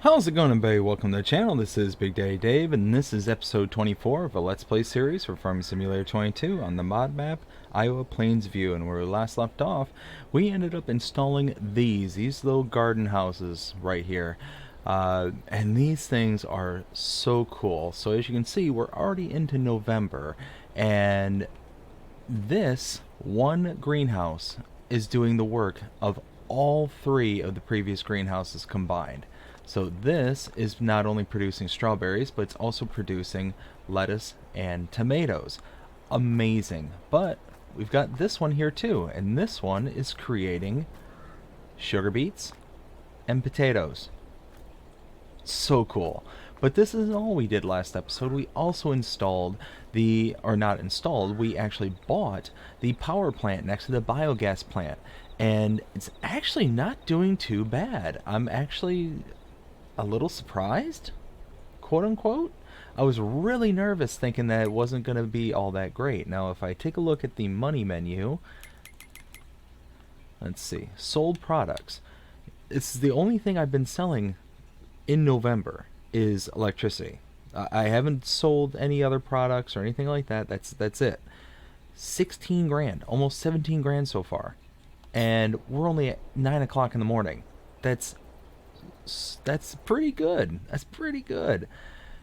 How's it going, everybody? Welcome to the channel. This is Big Daddy Dave, and this is episode 24 of a Let's Play series for Farming Simulator 22 on the mod map Iowa Plains View. And where we last left off, we ended up installing these little garden houses right here. And these things are so cool. So as you can see, we're already into November, and this one greenhouse is doing the work of all three of the previous greenhouses combined. So this is not only producing strawberries, but it's also producing lettuce and tomatoes. Amazing. But we've got this one here too, and this one is creating sugar beets and potatoes. So cool. But this isn't all we did last episode. We also installed or not installed, we actually bought the power plant next to the biogas plant. And it's actually not doing too bad. I'm actually a little surprised, quote unquote. I was really nervous thinking that it wasn't going to be all that great. Now, if I take a look at the money menu, let's see, sold products. It's the only thing I've been selling in November is electricity. I haven't sold any other products or anything like that. That's it. 16 grand, almost 17 grand so far. And we're only at 9 o'clock in the morning. That's pretty good. That's pretty good.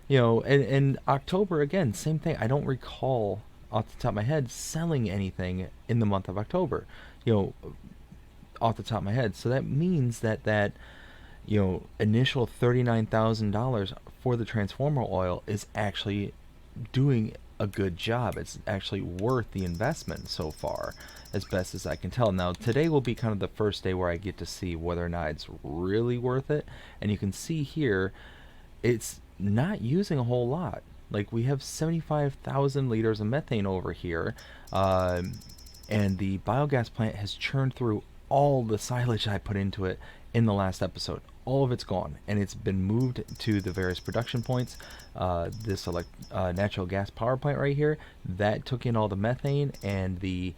You know, and October, again, same thing. I don't recall off the top of my head selling anything in the month of October, you know, off the top of my head. So that means that initial $39,000 for the transformer oil is actually doing a good job. It's actually worth the investment so far, as best as I can tell. Now, today will be kind of the first day where I get to see whether or not it's really worth it. And you can see here, it's not using a whole lot. Like, we have 75,000 liters of methane over here, and the biogas plant has churned through all the silage I put into it in the last episode. All of it's gone, and it's been moved to the various production points. This natural gas power plant right here, that took in all the methane, and the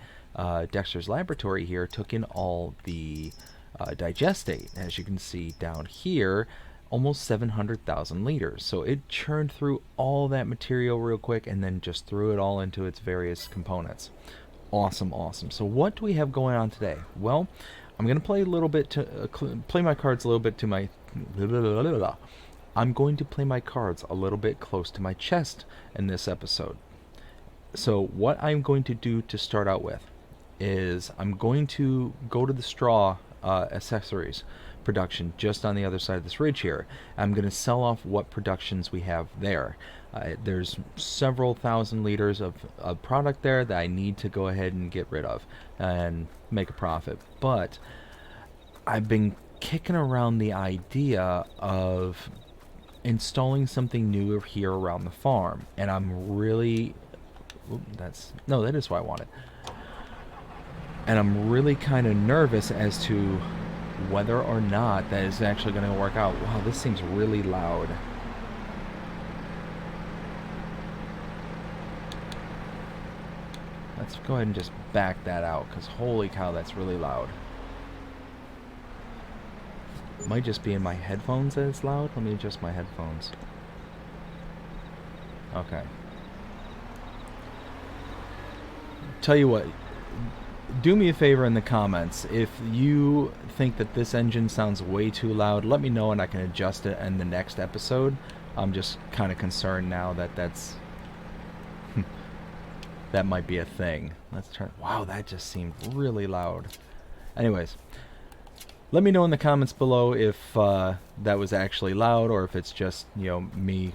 Dexter's laboratory here took in all the digestate. As you can see down here, almost 700,000 liters. So it churned through all that material real quick and then just threw it all into its various components. Awesome, awesome. So what do we have going on today? Well, I'm going to play a little bit to play my cards a little bit to my I'm going to play my cards a little bit close to my chest in this episode. So what I'm going to do to start out with is I'm going to go to the straw accessories production just on the other side of this ridge here. I'm going to sell off what productions we have there. There's several thousand liters of product there that I need to go ahead and get rid of and make a profit. But I've been kicking around the idea of installing something new here around the farm, and I'm really that is what I wanted. And I'm really kind of nervous as to whether or not that is actually going to work out. Wow, this seems really loud. Let's go ahead and just back that out, because holy cow, that's really loud. It might just be in my headphones that it's loud. Let me adjust my headphones. Okay. Tell you what, do me a favor in the comments. If you think that this engine sounds way too loud, let me know and I can adjust it in the next episode. I'm just kind of concerned now that that's that might be a thing. Let's turn. Wow, that just seemed really loud. Anyways, let me know in the comments below if that was actually loud or if it's just, me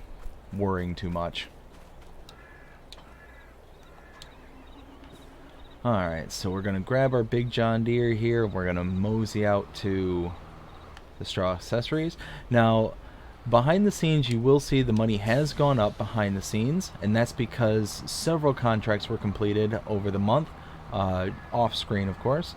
worrying too much. Alright, so we're going to grab our big John Deere here. We're going to mosey out to the straw accessories. Now, behind the scenes, you will see the money has gone up behind the scenes, and that's because several contracts were completed over the month, off screen, of course.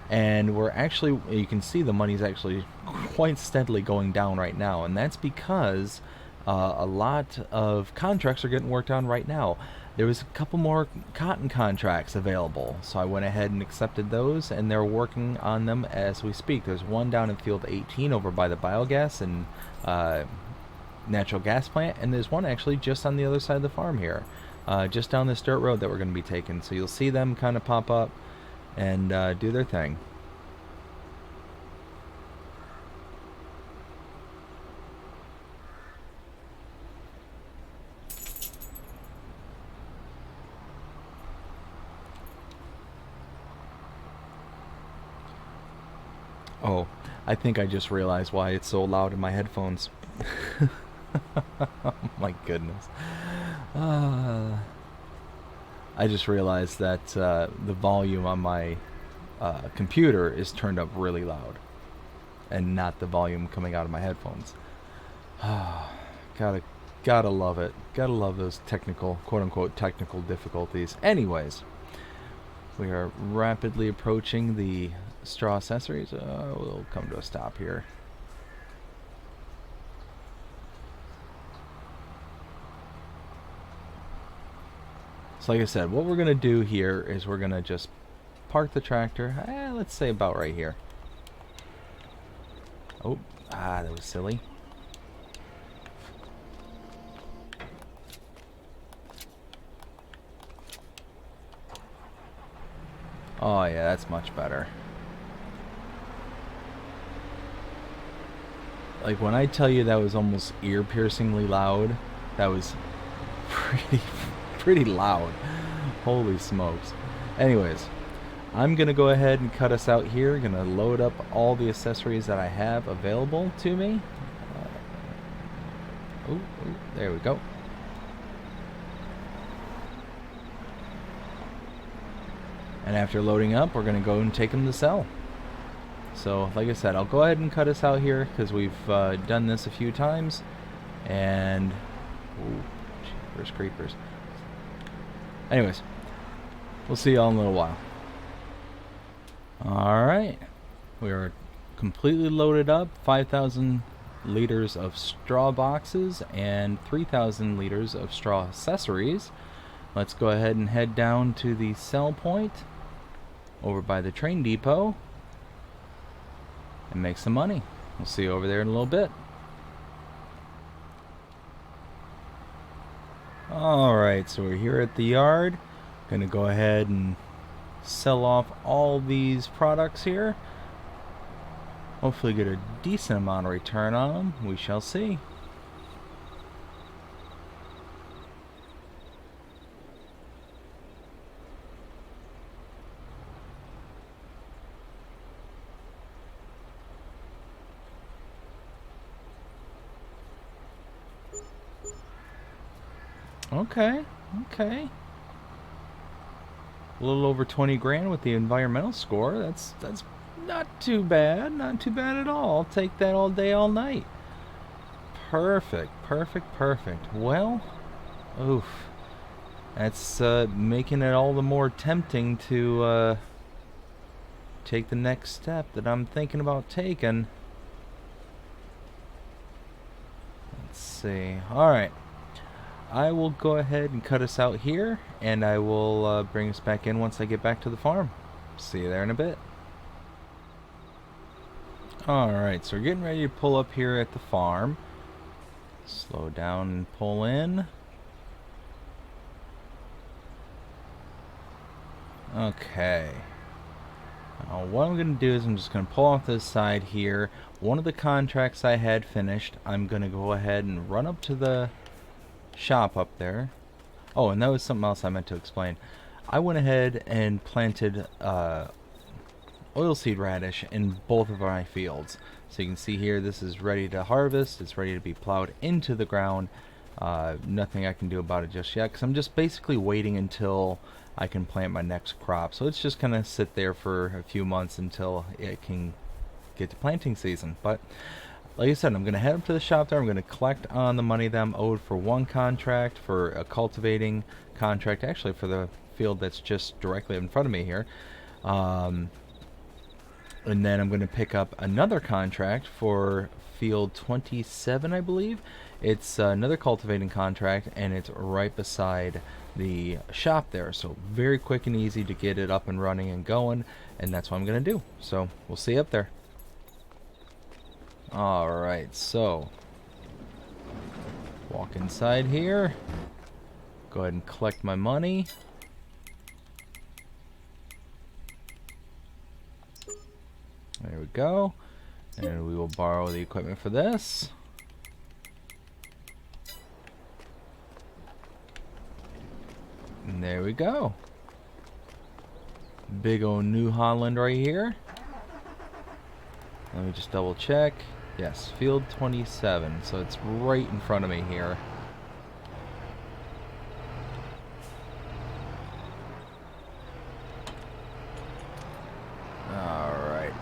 And we're actually, you can see the money's actually quite steadily going down right now, and that's because A lot of contracts are getting worked on right now. There was a couple more cotton contracts available, so I went ahead and accepted those, and they're working on them as we speak. There's one down in field 18 over by the biogas and natural gas plant, and there's one actually just on the other side of the farm here, just down this dirt road that we're going to be taking. So you'll see them kind of pop up and do their thing. Oh, I think I just realized why it's so loud in my headphones. Oh my goodness. Uh, I just realized that the volume on my computer is turned up really loud, and not the volume coming out of my headphones. gotta, gotta love it. Gotta love those technical, quote-unquote, technical difficulties. Anyways, we are rapidly approaching the straw accessories. We'll come to a stop here. So like I said, what we're going to do here is we're going to just park the tractor, let's say about right here. Oh, that was silly. Oh yeah, that's much better. Like when I tell you that was almost ear-piercingly loud, that was pretty loud. Holy smokes. Anyways, I'm gonna go ahead and cut us out here. Gonna load up all the accessories that I have available to me. There we go. And after loading up, we're gonna go and take them to sell. So, like I said, I'll go ahead and cut us out here because we've done this a few times. And there's creepers. Anyways, we'll see y'all in a little while. Alright, we are completely loaded up. 5,000 liters of straw boxes and 3,000 liters of straw accessories. Let's go ahead and head down to the sell point over by the train depot and make some money. We'll see you over there in a little bit. Alright, so we're here at the yard. Gonna go ahead and sell off all these products here. Hopefully get a decent amount of return on them. We shall see. Okay, okay. A little over 20 grand with the environmental score. That's not too bad. Not too bad at all. I'll take that all day, all night. Perfect, perfect, perfect. Well, oof. That's making it all the more tempting to take the next step that I'm thinking about taking. Let's see. Alright. I will go ahead and cut us out here, and I will bring us back in once I get back to the farm. See you there in a bit. Alright, so we're getting ready to pull up here at the farm. Slow down and pull in. Okay. Now what I'm going to do is I'm just going to pull off this side here. One of the contracts I had finished, I'm going to go ahead and run up to the shop up there. Oh, and that was something else I meant to explain. I went ahead and planted oilseed radish in both of my fields. So you can see here, this is ready to harvest. It's ready to be plowed into the ground. Nothing I can do about it just yet, because I'm just basically waiting until I can plant my next crop. So it's just gonna sit there for a few months until it can get to planting season. But like I said, I'm going to head up to the shop there. I'm going to collect on the money that I'm owed for one contract, for a cultivating contract, actually for the field that's just directly in front of me here. And then I'm going to pick up another contract for field 27, I believe. It's another cultivating contract, and it's right beside the shop there. So very quick and easy to get it up and running and going, and that's what I'm going to do. So we'll see you up there. Alright, so walk inside here. Go ahead and collect my money. There we go. And we will borrow the equipment for this. And there we go. Big old New Holland right here. Let me just double check. Yes, field 27. So it's right in front of me here. Alright.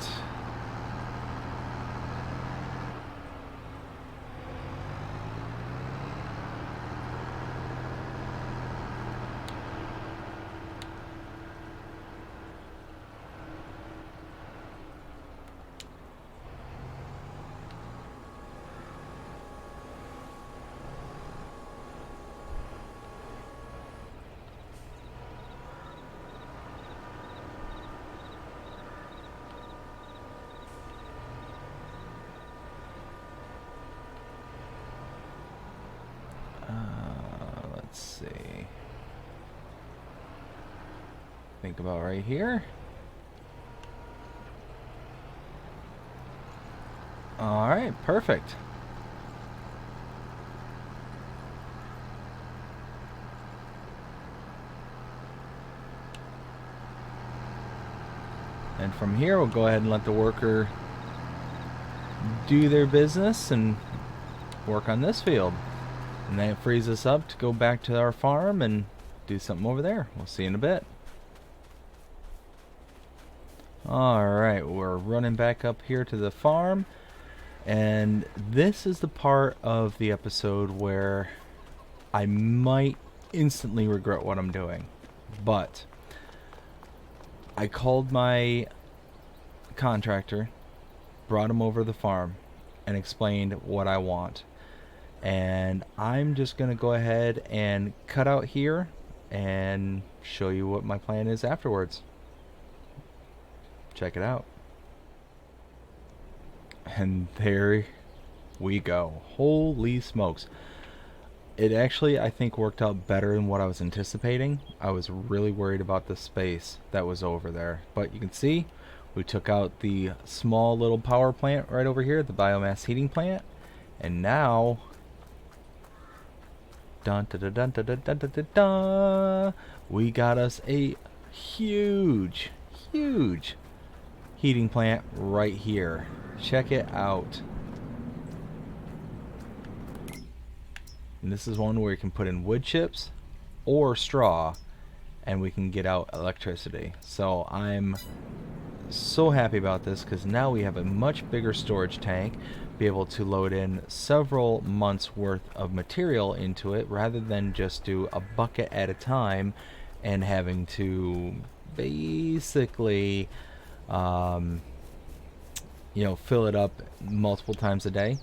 Let's see. Think about right here. Alright, perfect. And from here, we'll go ahead and let the worker do their business and work on this field. And that frees us up to go back to our farm and do something over there. We'll see you in a bit. Alright, we're running back up here to the farm. And this is the part of the episode where I might instantly regret what I'm doing. But I called my contractor, brought him over to the farm, and explained what I want. And I'm just going to go ahead and cut out here and show you what my plan is afterwards. Check it out. And there we go. Holy smokes. It actually, I think, worked out better than what I was anticipating. I was really worried about the space that was over there. But you can see, we took out the small little power plant right over here, the biomass heating plant. And now, dun, dun, dun, dun, dun, dun, dun, dun, dun, dun, we got us a huge heating plant right here. Check it out. And this is one where you can put in wood chips or straw, and we can get out electricity. So I'm so happy about this, because now we have a much bigger storage tank, be able to load in several months worth of material into it rather than just do a bucket at a time and having to basically you know, fill it up multiple times a day.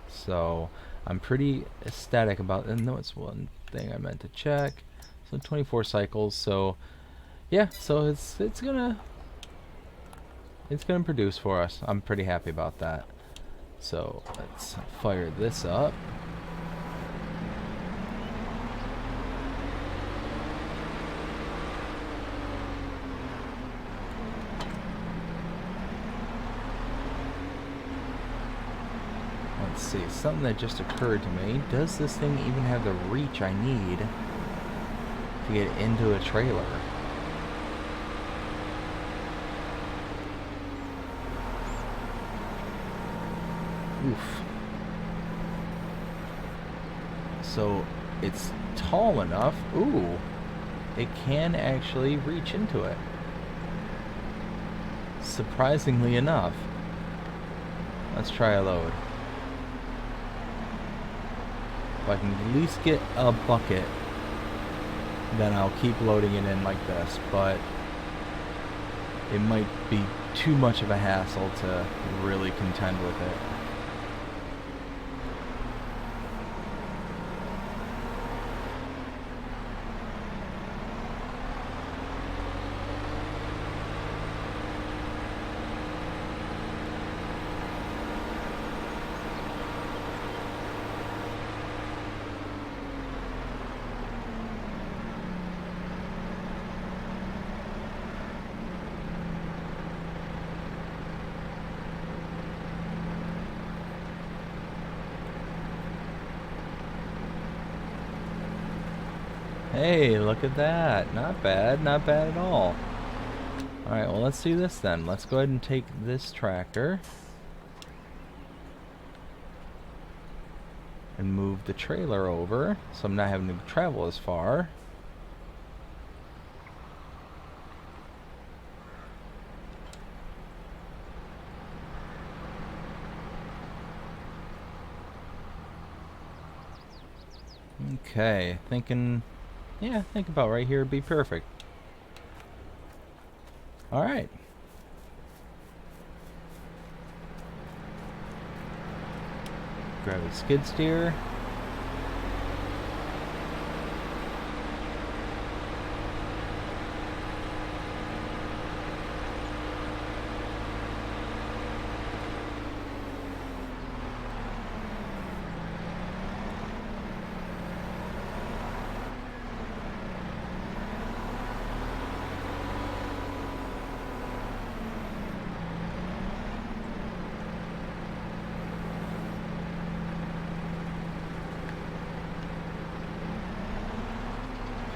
So I'm pretty ecstatic about it. And that's one thing I meant to check. So 24 cycles. So yeah, so it's gonna produce for us. I'm pretty happy about that. So let's fire this up. Let's see, something that just occurred to me. Does this thing even have the reach I need to get into a trailer? Oof. So it's tall enough. Ooh, it can actually reach into it. Surprisingly enough. Let's try a load. If I can at least get a bucket, then I'll keep loading it in like this, but it might be too much of a hassle to really contend with it. Hey, look at that. Not bad, not bad at all. Alright, well, let's do this then. Let's go ahead and take this tractor and move the trailer over so I'm not having to travel as far. Okay, thinking, yeah, I think about right here would be perfect. Alright. Grab a skid steer.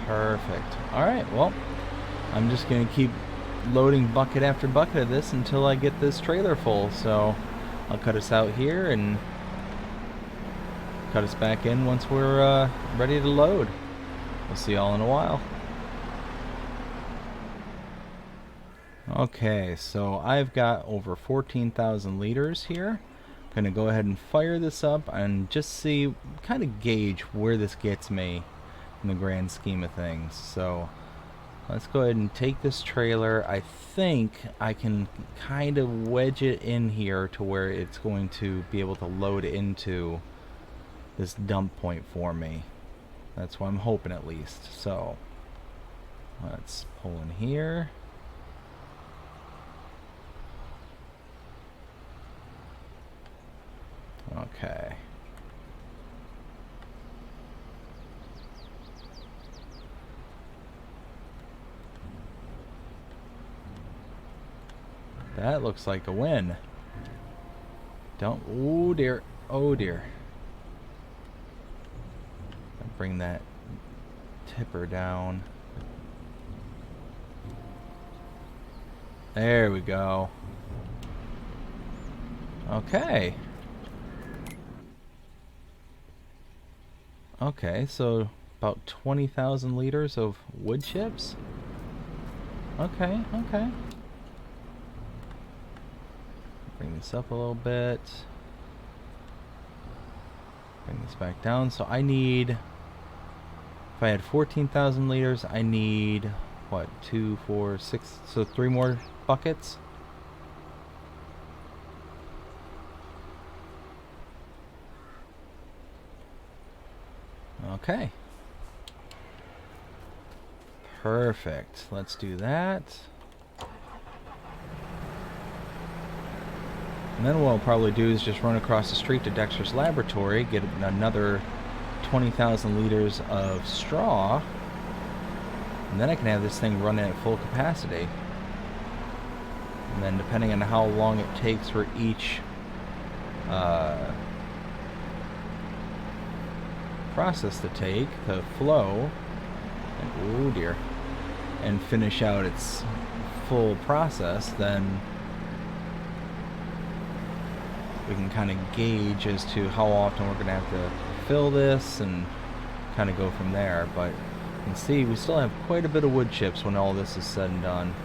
Perfect. Alright, well, I'm just going to keep loading bucket after bucket of this until I get this trailer full. So I'll cut us out here and cut us back in once we're ready to load. We'll see y'all in a while. Okay, so I've got over 14,000 liters here. I'm going to go ahead and fire this up and just see, kind of gauge where this gets me in the grand scheme of things. So let's go ahead and take this trailer. I think I can kind of wedge it in here to where it's going to be able to load into this dump point for me. That's what I'm hoping, at least. So let's pull in here. Okay. That looks like a win. Don't, oh dear, oh dear. Bring that tipper down. There we go. Okay. Okay, so about 20,000 liters of wood chips. Okay, okay. Bring this up a little bit. Bring this back down. So I need, if I had 14,000 liters, I need, what, 2, 4, 6, so 3 more buckets? Okay. Perfect. Let's do that. And then what I'll probably do is just run across the street to Dexter's laboratory, get another 20,000 liters of straw, and then I can have this thing running at full capacity. And then depending on how long it takes for each process to take, to flow, and oh dear, and finish out its full process, then we can kind of gauge as to how often we're going to have to fill this and kind of go from there. But you can see we still have quite a bit of wood chips when all this is said and done.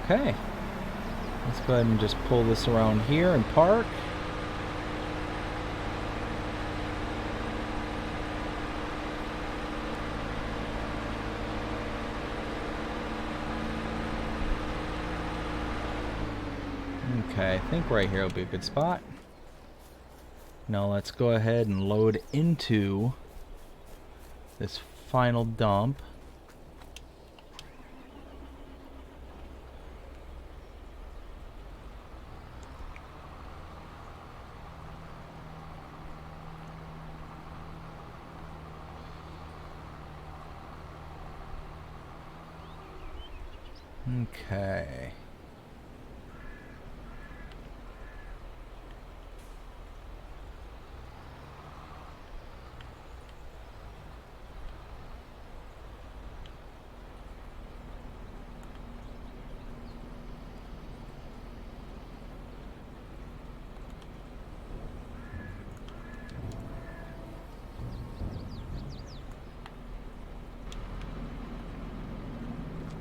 Okay, let's go ahead and just pull this around here and park. Okay, I think right here will be a good spot. Now let's go ahead and load into this final dump. Okay.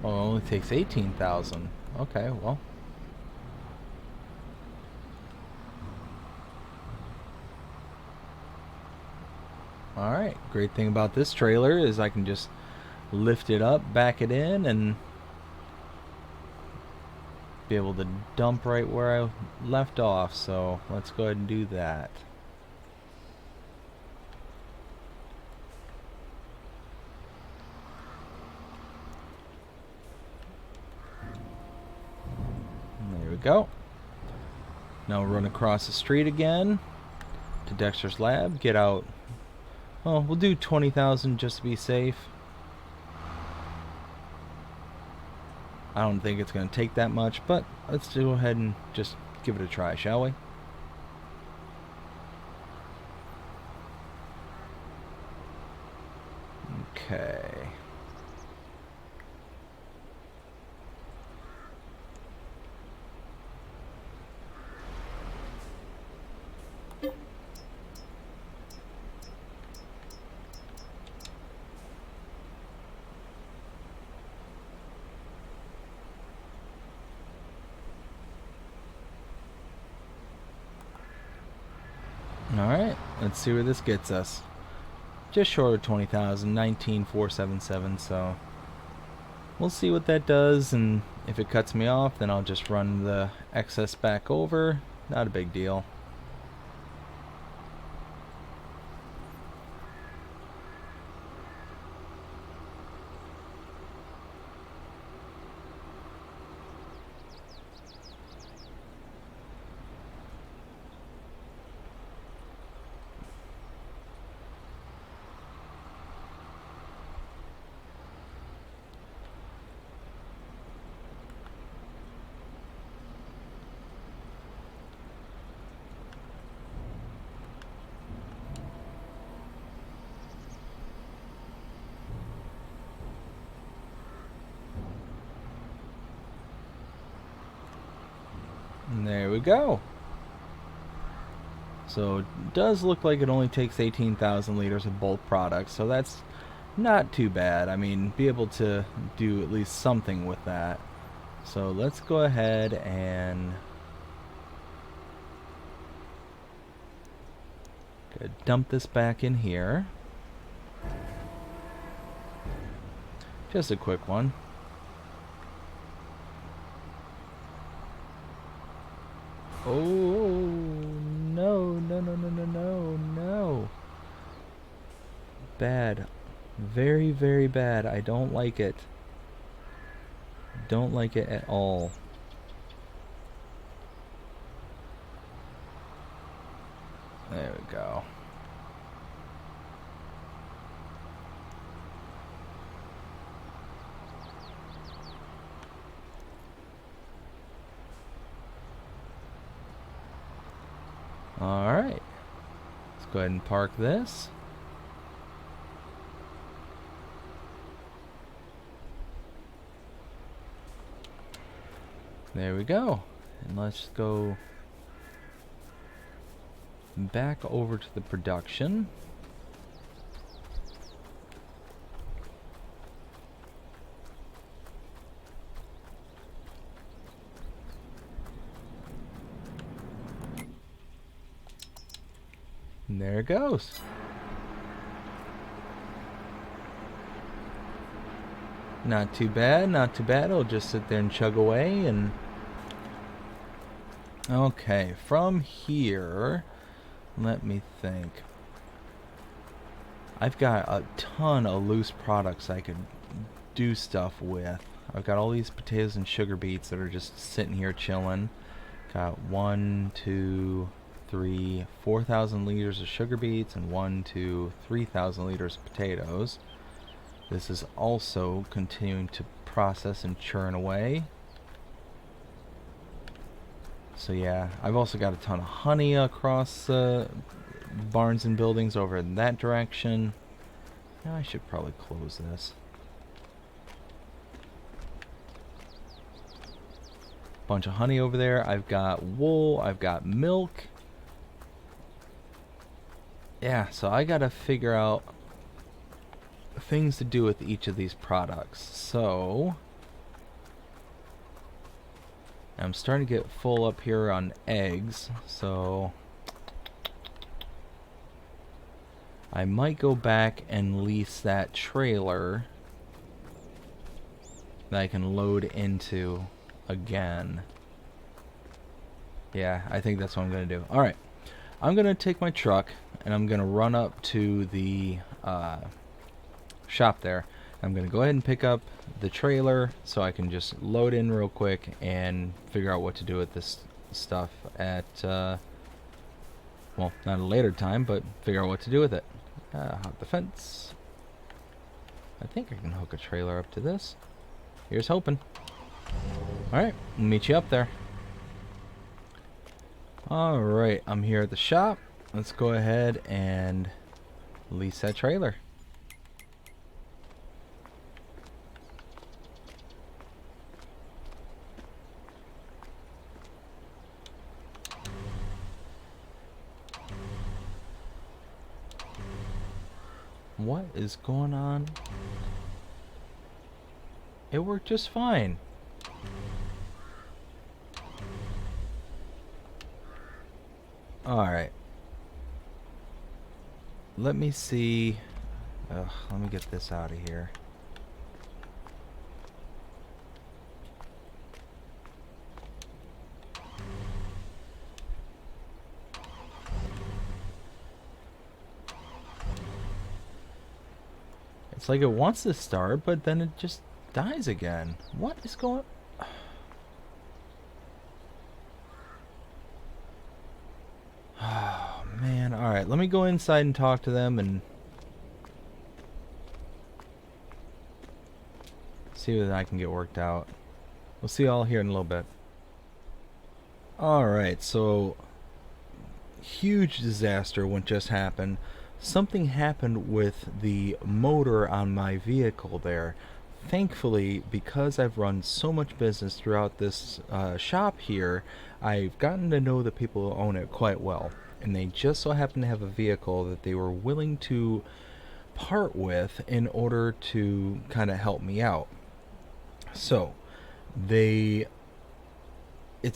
Oh, it only takes 18,000. Okay, well. Alright, great thing about this trailer is I can just lift it up, back it in, and be able to dump right where I left off. So let's go ahead and do that. There we go. Now we'll run across the street again to Dexter's lab, get out. Well, we'll do 20,000 just to be safe. I don't think it's going to take that much, but let's go ahead and just give it a try, shall we? Okay. Alright, let's see where this gets us. Just short of 20,000, 19,477, so we'll see what that does, and if it cuts me off, then I'll just run the excess back over. Not a big deal. And there we go. So it does look like it only takes 18,000 liters of bulk product, so that's not too bad. I mean, be able to do at least something with that. So let's go ahead and dump this back in here. Just a quick one. Oh, no, no, no, no, no, no, no. Bad. Very, very bad. I don't like it. Don't like it at all. There we go. Alright. Let's go ahead and park this. There we go. And let's go back over to the production. And there it goes. Not too bad, not too bad. I'll just sit there and chug away. And okay, from here, let me think. I've got a ton of loose products I could do stuff with. I've got all these potatoes and sugar beets that are just sitting here chilling. Got 1, 2, 3, 4,000 liters of sugar beets and 1, 2, 3,000 liters of potatoes. This is also continuing to process and churn away. So yeah, I've also got a ton of honey across barns and buildings over in that direction. Yeah, I should probably close this. Bunch of honey over there. I've got wool. I've got milk. Yeah, so I gotta figure out things to do with each of these products. So I'm starting to get full up here on eggs, so I might go back and lease that trailer that I can load into again. Yeah, I think that's what I'm going to do. Alright, I'm going to take my truck and I'm going to run up to the shop there. I'm going to go ahead and pick up the trailer so I can just load in real quick and figure out what to do with this stuff at, well, not a later time, but figure out what to do with it. Hop the fence. I think I can hook a trailer up to this. Here's hoping. Alright, we'll meet you up there. Alright, I'm here at the shop. Let's go ahead and lease that trailer. What is going on? It worked just fine. Alright. Let me see. Let me get this out of here. It's like it wants to start, but then it just dies again. What is going on? Oh, man. Alright, let me go inside and talk to them and see what I can get worked out. We'll see y'all here in a little bit. Alright, so huge disaster what just happened. Something happened with the motor on my vehicle there. Thankfully, because I've run so much business throughout this shop here, I've gotten to know the people who own it quite well. And they just so happen to have a vehicle that they were willing to part with in order to kind of help me out. So, it's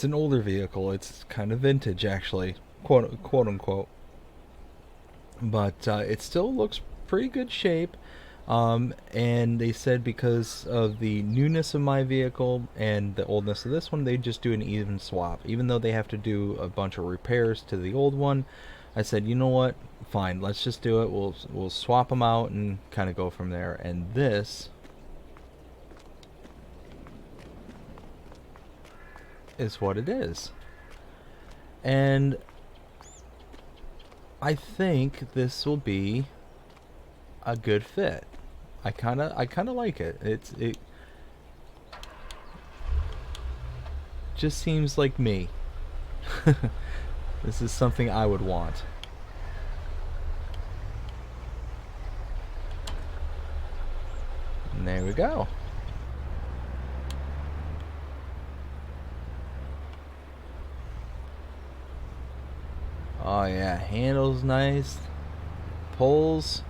an older vehicle. It's kind of vintage, actually, quote unquote. But it still looks pretty good shape. And they said because of the newness of my vehicle and the oldness of this one, they just do an even swap. Even though they have to do a bunch of repairs to the old one, I said, you know what? Fine, let's just do it. We'll swap them out and kind of go from there. And this is what it is. And I think this will be a good fit. I kind of like it. It just seems like me. This is something I would want. And there we go. Oh yeah, handles nice. Pulls.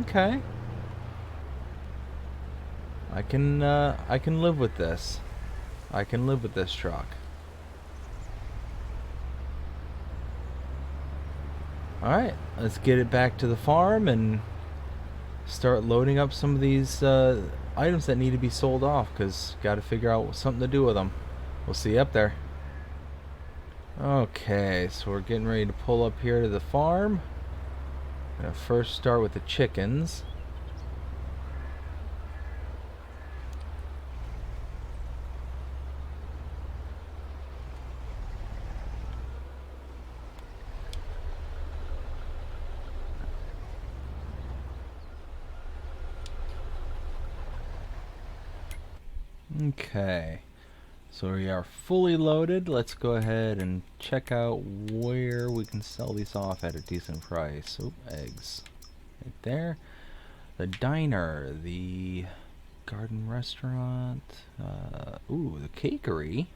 Okay. I can live with this. I can live with this truck. Alright, let's get it back to the farm and start loading up some of these items that need to be sold off, because got to figure out something to do with them. We'll see you up there. Okay, so we're getting ready to pull up here to the farm. I'm gonna first start with the chickens. Okay, so we are fully loaded. Let's go ahead and check out where we can sell these off at a decent price. Oop, eggs. Right there. The diner, the garden restaurant, ooh, the cakery.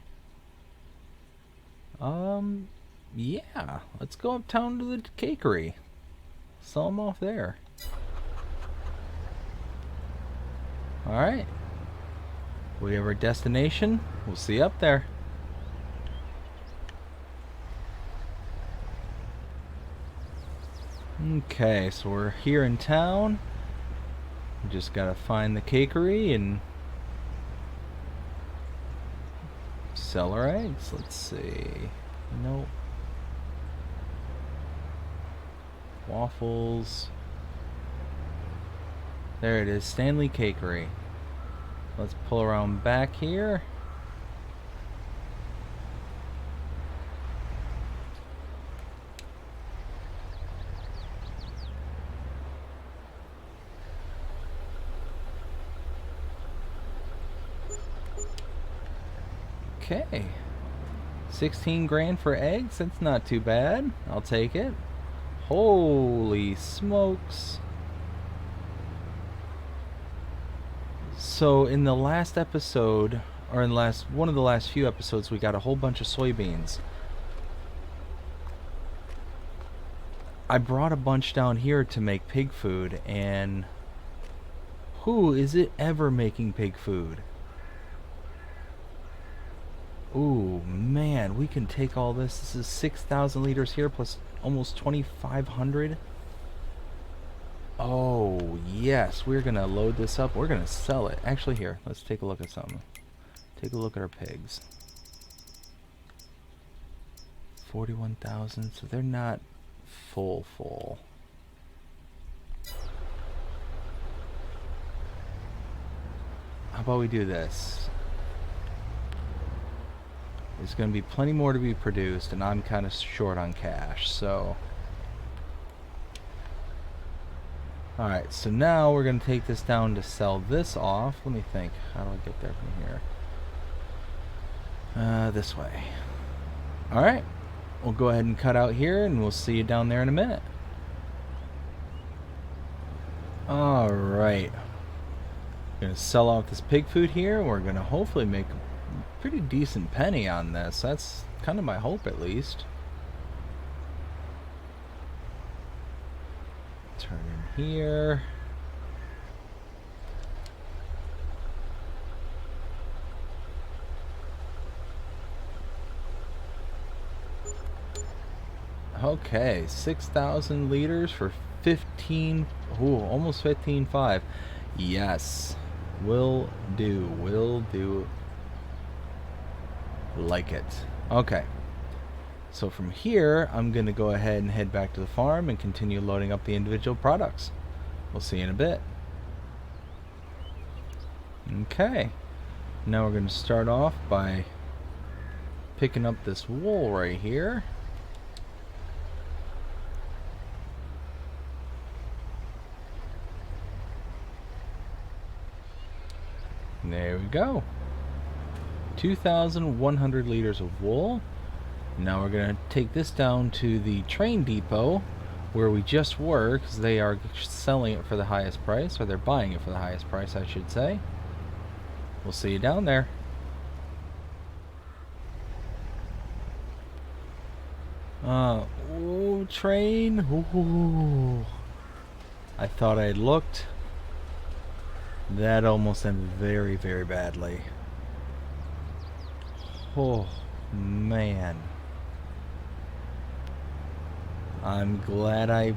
Yeah, let's go uptown to the cakery. Sell them off there. Alright. We have our destination. We'll see you up there. Okay, so we're here in town. We just gotta find the cakery and sell our eggs. Let's see. Nope. Waffles. There it is, Stanley Cakery. Let's pull around back here. Okay. 16 grand for eggs, that's not too bad. I'll take it. Holy smokes. So in the last episode, or in one of the last few episodes, we got a whole bunch of soybeans. I brought a bunch down here to make pig food, and who is it ever making pig food? Ooh, man, we can take all this. This is 6,000 liters here plus almost 2,500. Oh, yes, we're going to load this up. We're going to sell it. Actually, here, let's take a look at something. Take a look at our pigs. 41,000, so they're not full. How about we do this? There's going to be plenty more to be produced, and I'm kind of short on cash, so... Alright, so now we're going to take this down to sell this off. Let me think. How do I get there from here? This way. Alright, we'll go ahead and cut out here, and we'll see you down there in a minute. Alright. Going to sell off this pig food here. We're going to hopefully make pretty decent penny on this. That's kind of my hope, at least. Turn in here. Okay, 6,000 liters for 15. Ooh, almost 15.5. Yes, will do. Like it. Okay, so from here I'm gonna go ahead and head back to the farm and continue loading up the individual products. We'll see you in a bit. Okay, now we're gonna start off by picking up this wool right here. There we go. 2,100 liters of wool. Now we're going to take this down to the train depot where we just were, because they are selling it for the highest price, or they're buying it for the highest price, I should say. We'll see you down there. Ooh, train. Ooh. I thought I had looked. That almost ended very, very badly. Oh, man. I'm glad I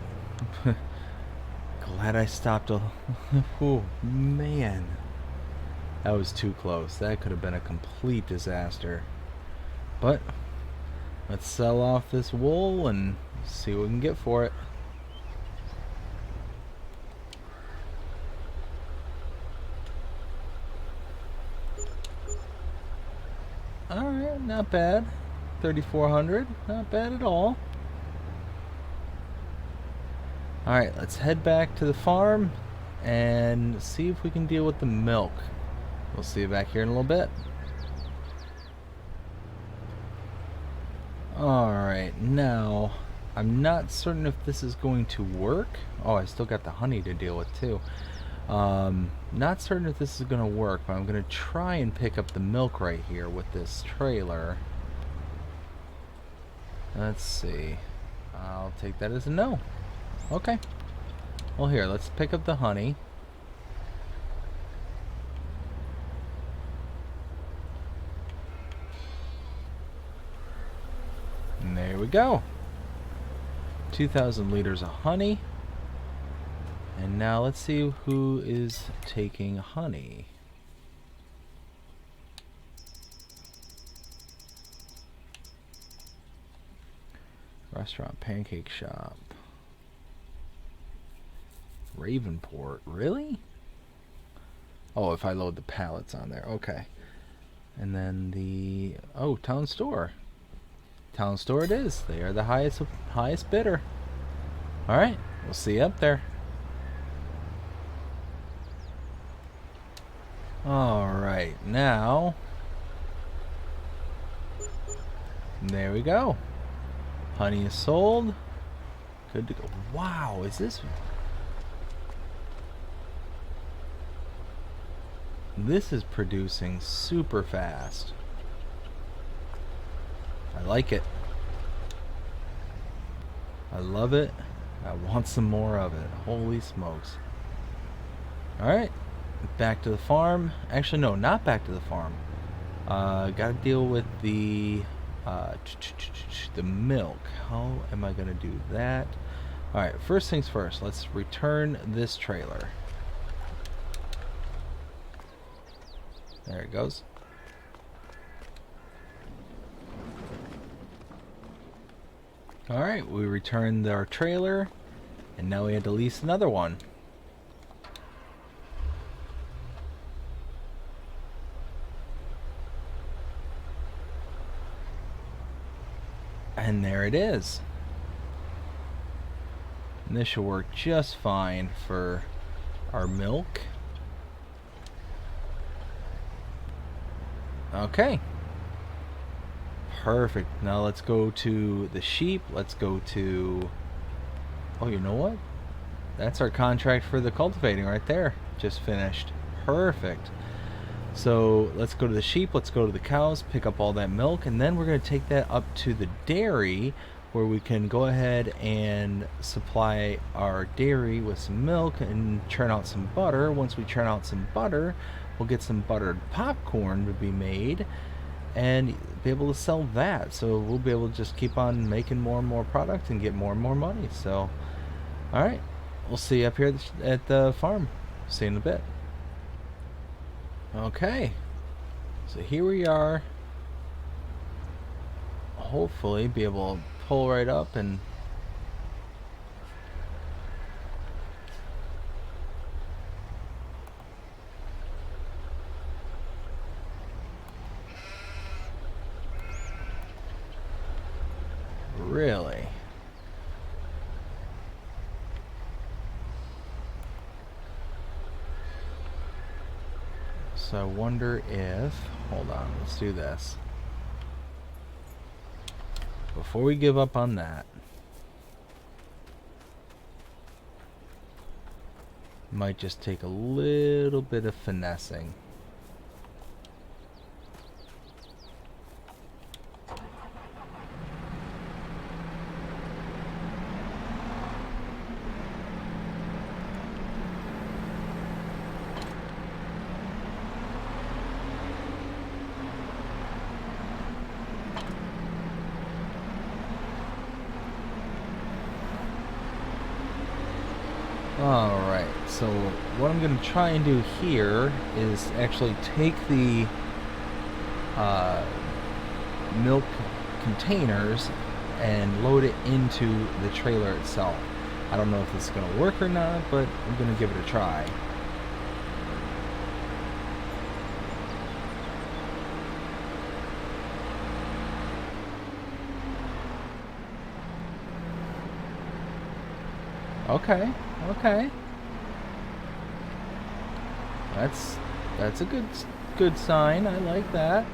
stopped a oh, man. That was too close. That could have been a complete disaster. But let's sell off this wool and see what we can get for it. Alright, not bad. 3,400, not bad at all. Alright, let's head back to the farm and see if we can deal with the milk. We'll see you back here in a little bit. Alright, now, I'm not certain if this is going to work. Oh, I still got the honey to deal with too. Not certain if this is going to work, but I'm going to try and pick up the milk right here with this trailer. Let's see. I'll take that as a no. Okay. Well, here, let's pick up the honey. we go. 2,000 liters of honey. And now let's see who is taking honey. Restaurant, pancake shop. Ravenport, really? Oh, if I load the pallets on there, okay. And then the, oh, town store. Town store it is. They are the highest bidder. All right, we'll see you up there. All right, now, there we go. Honey is sold. Good to go. Wow, is this? This is producing super fast. I like it. I love it. I want some more of it. Holy smokes. Alright. Back to the farm. Actually, no, not back to the farm. Gotta deal with the milk. How am I gonna do that? Alright, first things first. Let's return this trailer. There it goes. Alright, we returned our trailer, and now we had to lease another one. And there it is. And this should work just fine for our milk. Okay. Perfect. Now let's go to the sheep. Let's go to... Oh, you know what? That's our contract for the cultivating right there. Just finished. Perfect. So let's go to the sheep. Let's go to the cows. Pick up all that milk. And then we're going to take that up to the dairy, where we can go ahead and supply our dairy with some milk and churn out some butter. Once we churn out some butter, we'll get some buttered popcorn to be made and be able to sell that. So we'll be able to just keep on making more and more product and get more and more money. So, all right, we'll see you up here at the farm. See you in a bit. Okay, so here we are. Hopefully be able to pull right up and really. So I wonder if, hold on, let's do this. Before we give up on that, might just take a little bit of finessing. Alright, so what I'm going to try and do here is actually take the milk containers and load it into the trailer itself. I don't know if this is going to work or not, but I'm going to give it a try. Okay, okay. That's a good sign. I like that.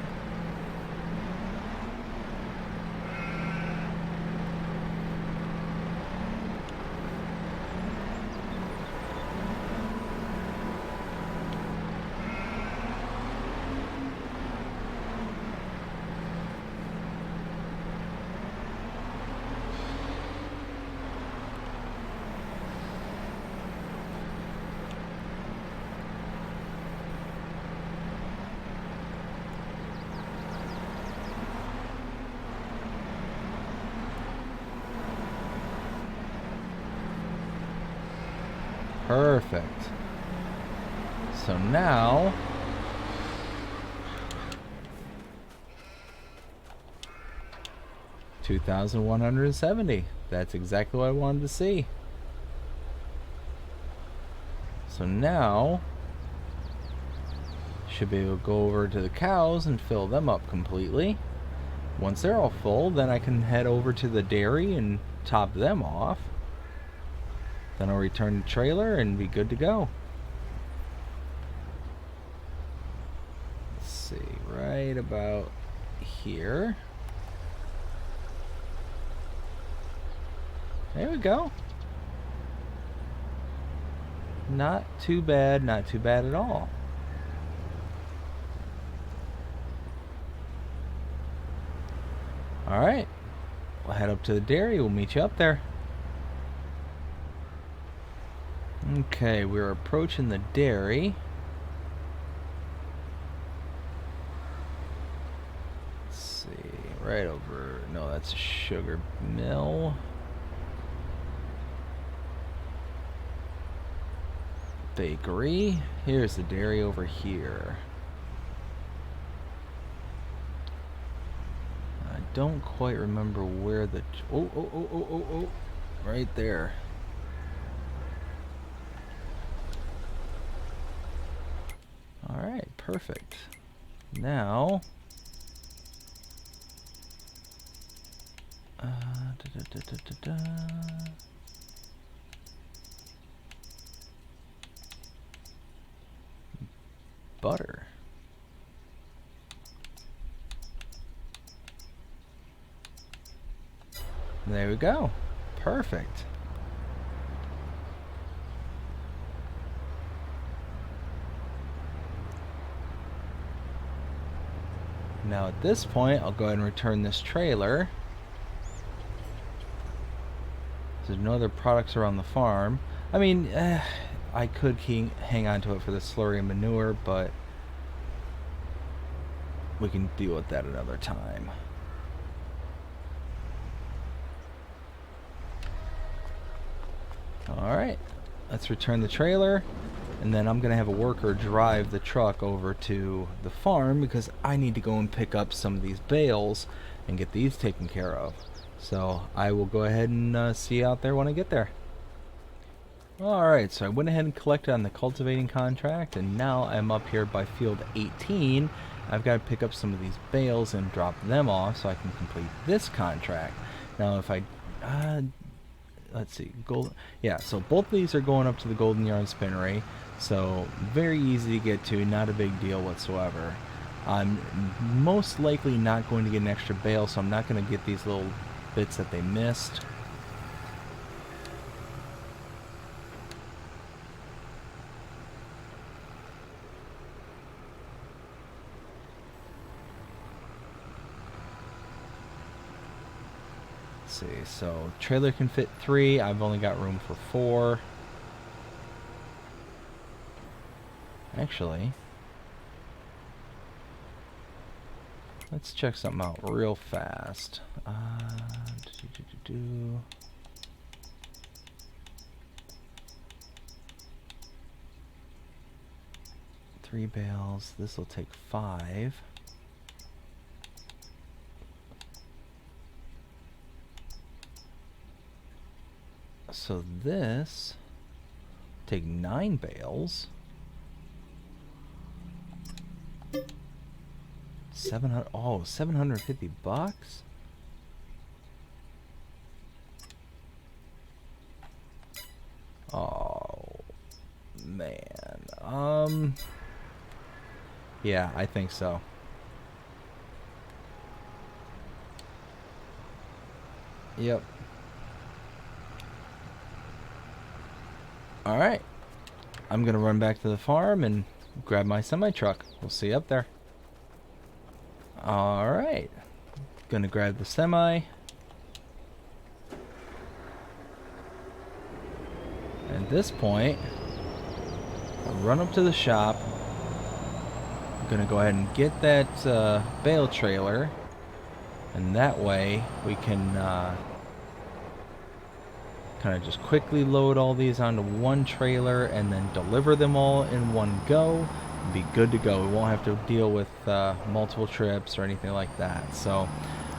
Perfect. So now, $2,170. That's exactly what I wanted to see. So now, should be able to go over to the cows and fill them up completely. Once they're all full, then I can head over to the dairy and top them off. Then I'll return the trailer and be good to go. Let's see, right about here. There we go. Not too bad, not too bad at all. Alright, we'll head up to the dairy, we'll meet you up there. Okay, we're approaching the dairy. Let's see, right over, no, that's a sugar mill. Bakery, here's the dairy over here. I don't quite remember where the, oh, right there. Alright, perfect. Now, butter. There we go. Perfect. Now at this point, I'll go ahead and return this trailer. There's no other products around the farm. I mean, I could hang on to it for the slurry and manure, but we can deal with that another time. Alright, let's return the trailer, and then I'm going to have a worker drive the truck over to the farm because I need to go and pick up some of these bales and get these taken care of. So I will go ahead and see you out there when I get there. Alright, so I went ahead and collected on the cultivating contract, and now I'm up here by field 18. I've got to pick up some of these bales and drop them off so I can complete this contract. Now if I, let's see, yeah, so both of these are going up to the Golden Yarn Spinnery, so very easy to get to, not a big deal whatsoever. I'm most likely not going to get an extra bale, so I'm not going to get these little bits that they missed. See, so trailer can fit 3. I've only got room for 4. Actually, let's check something out real fast. 3 bales. This will take 5. So this take 9 bales. 700. Oh, $750. Oh man. Yeah, I think so. Yep. Alright, I'm gonna run back to the farm and grab my semi-truck. We'll see you up there. Alright, gonna grab the semi. At this point, I'll run up to the shop. I'm gonna go ahead and get that bale trailer, and that way we can kind of just quickly load all these onto one trailer and then deliver them all in one go. Be good to go. We won't have to deal with multiple trips or anything like that. So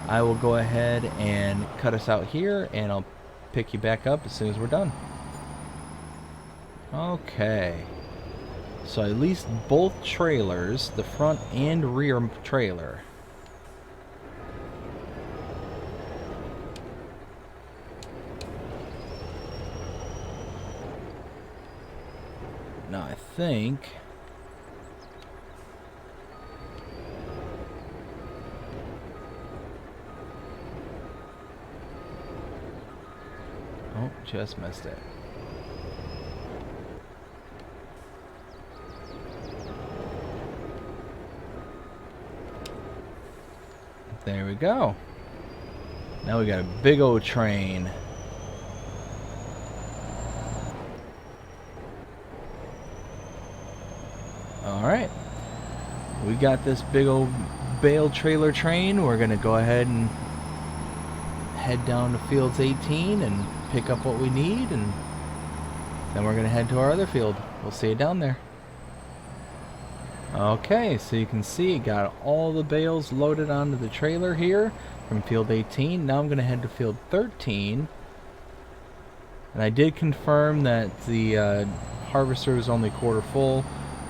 I will go ahead and cut us out here, and I'll pick you back up as soon as we're done. Okay. So at least both trailers, the front and rear trailer. Now I think... Oh, just missed it. There we go. Now we got a big old train. Alright. We got this big old bale trailer train. We're going to go ahead and head down to Fields 18 and pick up what we need, and then we're going to head to our other field. We'll see you down there. Okay, so you can see got all the bales loaded onto the trailer here from Field 18. Now I'm going to head to Field 13. And I did confirm that the harvester is only quarter full,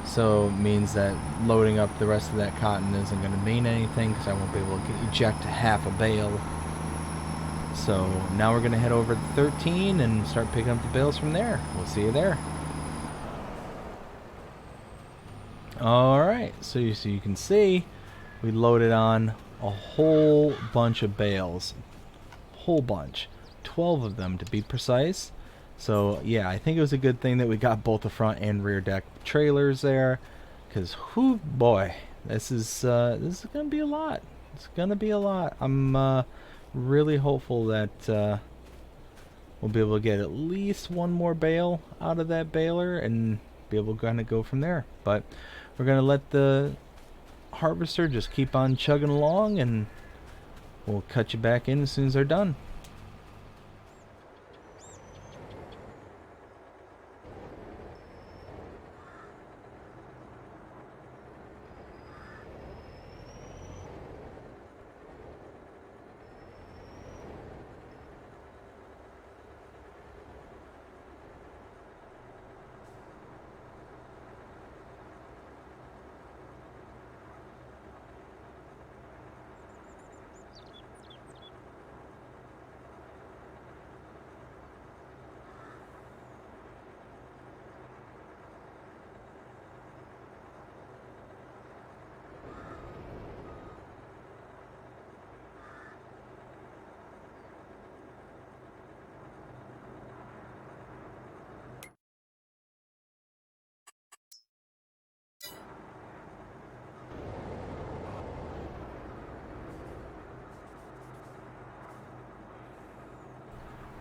so it means that loading up the rest of that cotton isn't going to mean anything because I won't be able to eject half a bale. So now we're going to head over to 13 and start picking up the bales from there. We'll see you there. Alright, so you can see we loaded on a whole bunch of bales. Whole bunch. 12 of them to be precise. So yeah, I think it was a good thing that we got both the front and rear deck trailers there, because whoo boy, this is gonna be a lot. It's gonna be a lot. I'm really hopeful that we'll be able to get at least one more bale out of that baler and be able to kind of go from there. But we're gonna let the harvester just keep on chugging along, and we'll cut you back in as soon as they're done.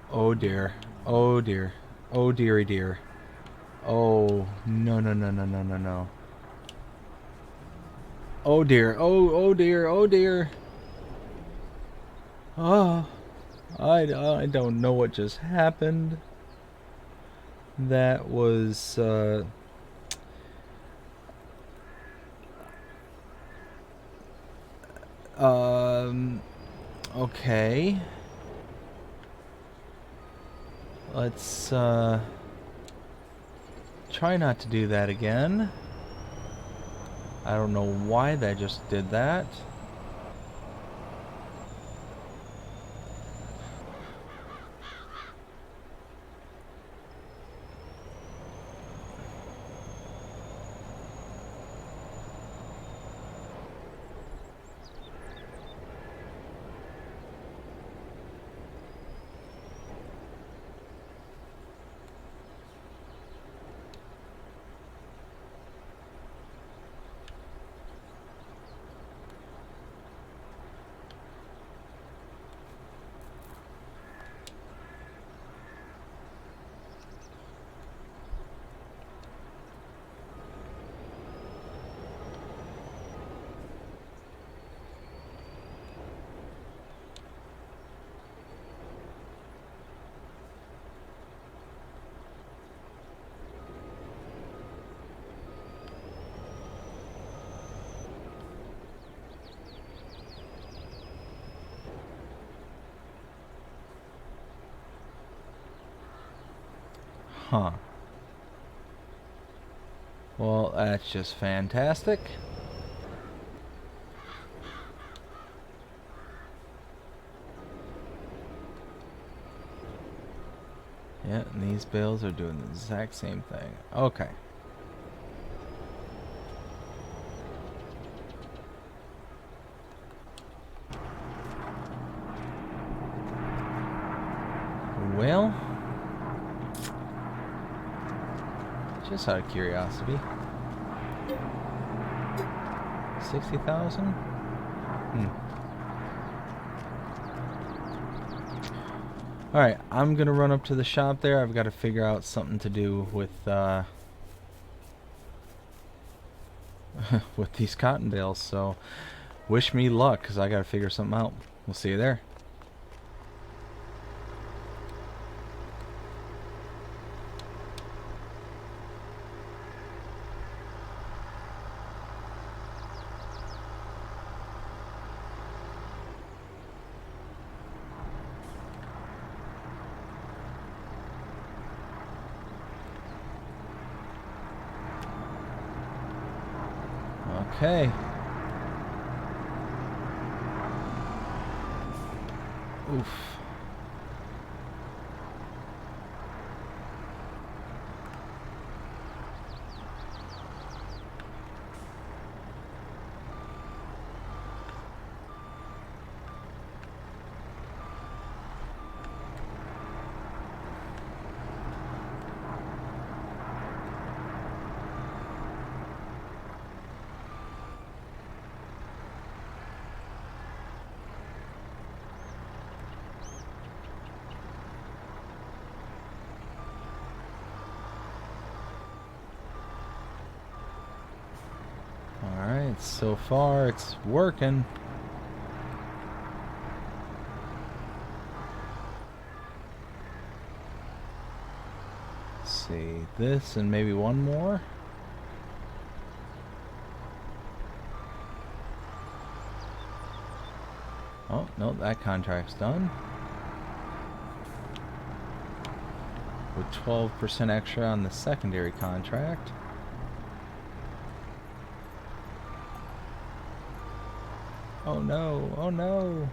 Oh dear. Oh dear. Oh dearie dear. Oh no no no no no no no. Oh dear. Oh dear. Oh dear. Oh, I don't know what just happened. That was okay. Let's try not to do that again. I don't know why that just did that. Huh. Well, that's just fantastic. Yeah, and these bales are doing the exact same thing. Okay. Well, just out of curiosity, 60,000. All right, I'm gonna run up to the shop there. I've got to figure out something to do with with these cotton bales. So, wish me luck, cause I got to figure something out. We'll see you there. Okay. Oof. Alright, so far it's working. Let's see, this and maybe one more. Oh, no, that contract's done. With 12% extra on the secondary contract. Oh no, oh no.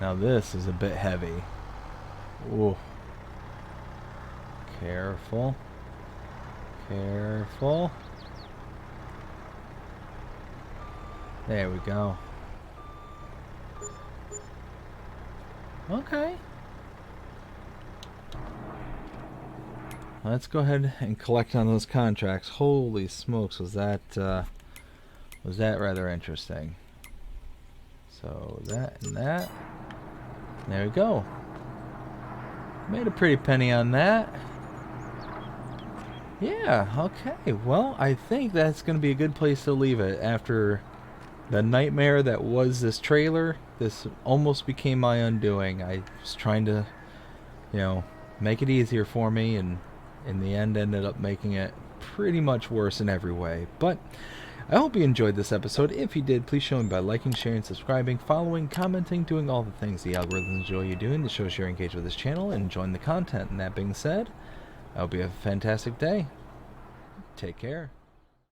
Now this is a bit heavy. Ooh. Careful. Careful. There we go. Okay. Let's go ahead and collect on those contracts. Holy smokes, was that rather interesting. So that and that. There we go. Made a pretty penny on that. Yeah, okay. Well, I think that's going to be a good place to leave it after the nightmare that was this trailer. This almost became my undoing. I was trying to, you know, make it easier for me, and in the end ended up making it pretty much worse in every way. But I hope you enjoyed this episode. If you did, please show me by liking, sharing, subscribing, following, commenting, doing all the things the algorithms enjoy you doing to show you're engaged with this channel and enjoying the content. And that being said, I hope you have a fantastic day. Take care.